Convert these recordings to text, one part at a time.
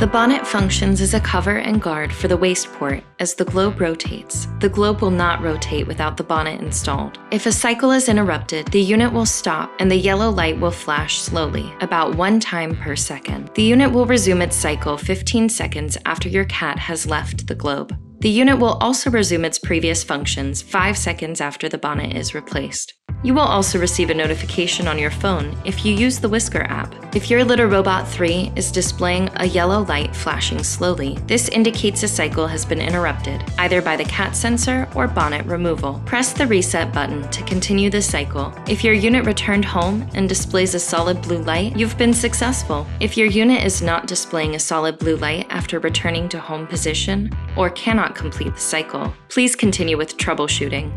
The bonnet functions as a cover and guard for the waste port as the globe rotates. The globe will not rotate without the bonnet installed. If a cycle is interrupted, the unit will stop and the yellow light will flash slowly, about 1 time per second. The unit will resume its cycle 15 seconds after your cat has left the globe. The unit will also resume its previous functions 5 seconds after the bonnet is replaced. You will also receive a notification on your phone if you use the Whisker app. If your Litter Robot 3 is displaying a yellow light flashing slowly, this indicates a cycle has been interrupted, either by the cat sensor or bonnet removal. Press the reset button to continue the cycle. If your unit returned home and displays a solid blue light, you've been successful. If your unit is not displaying a solid blue light after returning to home position or cannot complete the cycle, please continue with troubleshooting.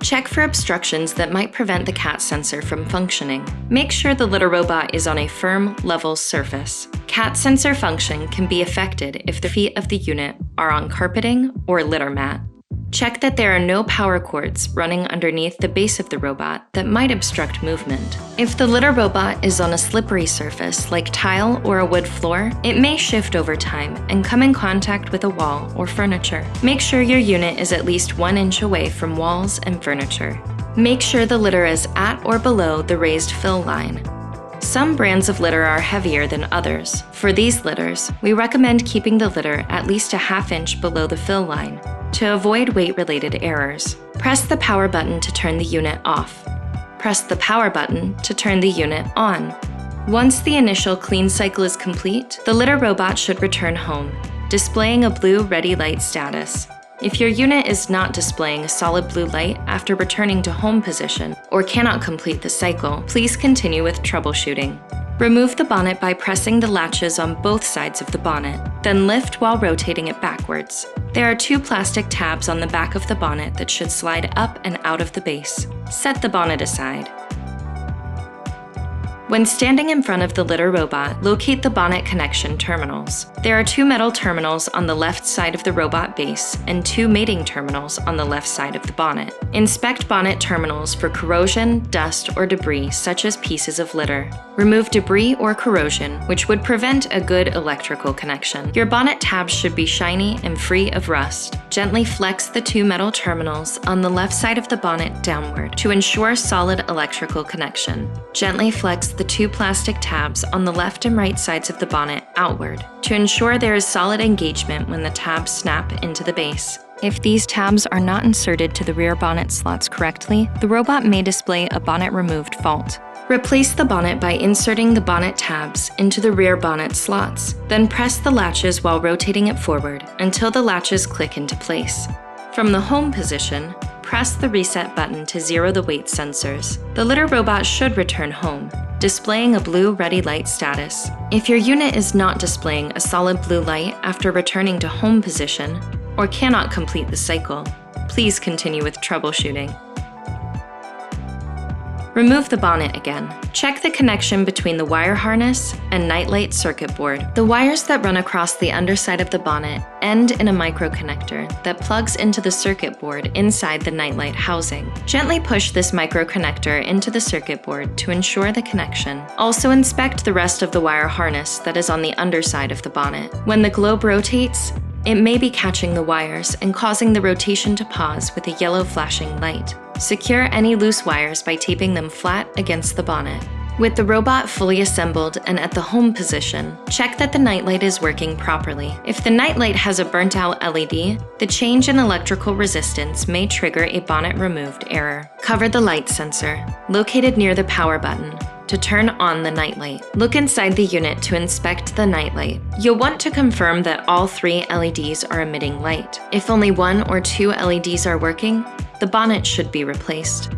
Check for obstructions that might prevent the cat sensor from functioning. Make sure the Litter Robot is on a firm, level surface. Cat sensor function can be affected if the feet of the unit are on carpeting or litter mat. Check that there are no power cords running underneath the base of the robot that might obstruct movement. If the Litter Robot is on a slippery surface like tile or a wood floor, it may shift over time and come in contact with a wall or furniture. Make sure your unit is at least 1 inch away from walls and furniture. Make sure the litter is at or below the raised fill line. Some brands of litter are heavier than others. For these litters, we recommend keeping the litter at least a ½ inch below the fill line to avoid weight-related errors. Press the power button to turn the unit off. Press the power button to turn the unit on. Once the initial clean cycle is complete, the Litter Robot should return home, displaying a blue ready light status. If your unit is not displaying a solid blue light after returning to home position or cannot complete the cycle, please continue with troubleshooting. Remove the bonnet by pressing the latches on both sides of the bonnet, then lift while rotating it backwards. There are 2 plastic tabs on the back of the bonnet that should slide up and out of the base. Set the bonnet aside. When standing in front of the Litter Robot, locate the bonnet connection terminals. There are 2 metal terminals on the left side of the robot base and 2 mating terminals on the left side of the bonnet. Inspect bonnet terminals for corrosion, dust, or debris such as pieces of litter. Remove debris or corrosion, which would prevent a good electrical connection. Your bonnet tabs should be shiny and free of rust. Gently flex the 2 metal terminals on the left side of the bonnet downward to ensure solid electrical connection. Gently flex the 2 plastic tabs on the left and right sides of the bonnet outward to ensure there is solid engagement when the tabs snap into the base. If these tabs are not inserted to the rear bonnet slots correctly, the robot may display a bonnet removed fault. Replace the bonnet by inserting the bonnet tabs into the rear bonnet slots. Then press the latches while rotating it forward until the latches click into place. From the home position, press the reset button to zero the weight sensors. The Litter Robot should return home, displaying a blue ready light status. If your unit is not displaying a solid blue light after returning to home position or cannot complete the cycle, please continue with troubleshooting. Remove the bonnet again. Check the connection between the wire harness and nightlight circuit board. The wires that run across the underside of the bonnet end in a microconnector that plugs into the circuit board inside the nightlight housing. Gently push this microconnector into the circuit board to ensure the connection. Also inspect the rest of the wire harness that is on the underside of the bonnet. When the globe rotates, it may be catching the wires and causing the rotation to pause with a yellow flashing light. Secure any loose wires by taping them flat against the bonnet. With the robot fully assembled and at the home position, check that the nightlight is working properly. If the nightlight has a burnt-out LED, the change in electrical resistance may trigger a bonnet removed error. Cover the light sensor, located near the power button, to turn on the nightlight. Look inside the unit to inspect the nightlight. You'll want to confirm that all 3 LEDs are emitting light. If only 1 or 2 LEDs are working, the bonnet should be replaced.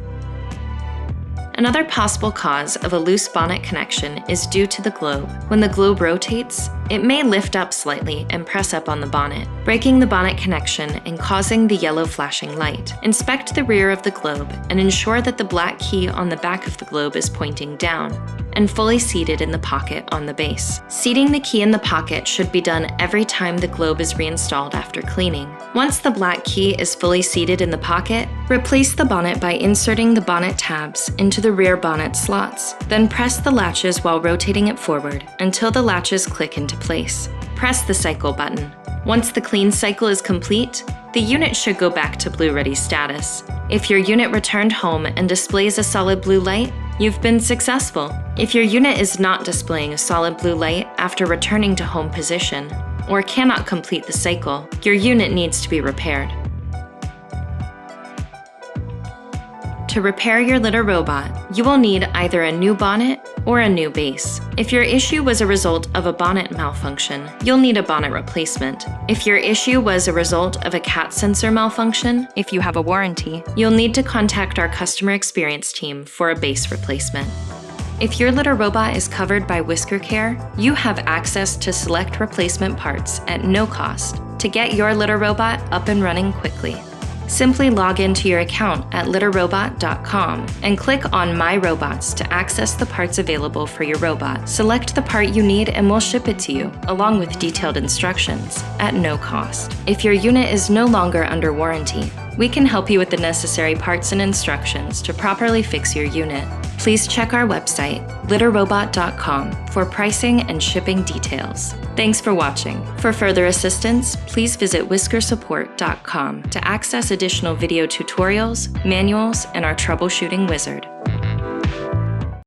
Another possible cause of a loose bonnet connection is due to the globe. When the globe rotates, it may lift up slightly and press up on the bonnet, breaking the bonnet connection and causing the yellow flashing light. Inspect the rear of the globe and ensure that the black key on the back of the globe is pointing down. and fully seated in the pocket on the base. Seating the key in the pocket should be done every time the globe is reinstalled after cleaning. Once the black key is fully seated in the pocket, replace the bonnet by inserting the bonnet tabs into the rear bonnet slots. Then press the latches while rotating it forward until the latches click into place. Press the cycle button. Once the clean cycle is complete, the unit should go back to Blue Ready status. If your unit returned home and displays a solid blue light, you've been successful. If your unit is not displaying a solid blue light after returning to home position, or cannot complete the cycle, your unit needs to be repaired. To repair your litter robot, you will need either a new bonnet or a new base. If your issue was a result of a bonnet malfunction, you'll need a bonnet replacement. If your issue was a result of a CAT sensor malfunction, if you have a warranty, you'll need to contact our customer experience team for a base replacement. If your litter robot is covered by WhiskerCare, you have access to select replacement parts at no cost to get your litter robot up and running quickly. Simply log into your account at litterrobot.com and click on My Robots to access the parts available for your robot. Select the part you need and we'll ship it to you, along with detailed instructions, at no cost. If your unit is no longer under warranty, we can help you with the necessary parts and instructions to properly fix your unit. Please check our website, litterrobot.com, for pricing and shipping details. Thanks for watching. For further assistance, please visit whiskersupport.com to access additional video tutorials, manuals, and our troubleshooting wizard.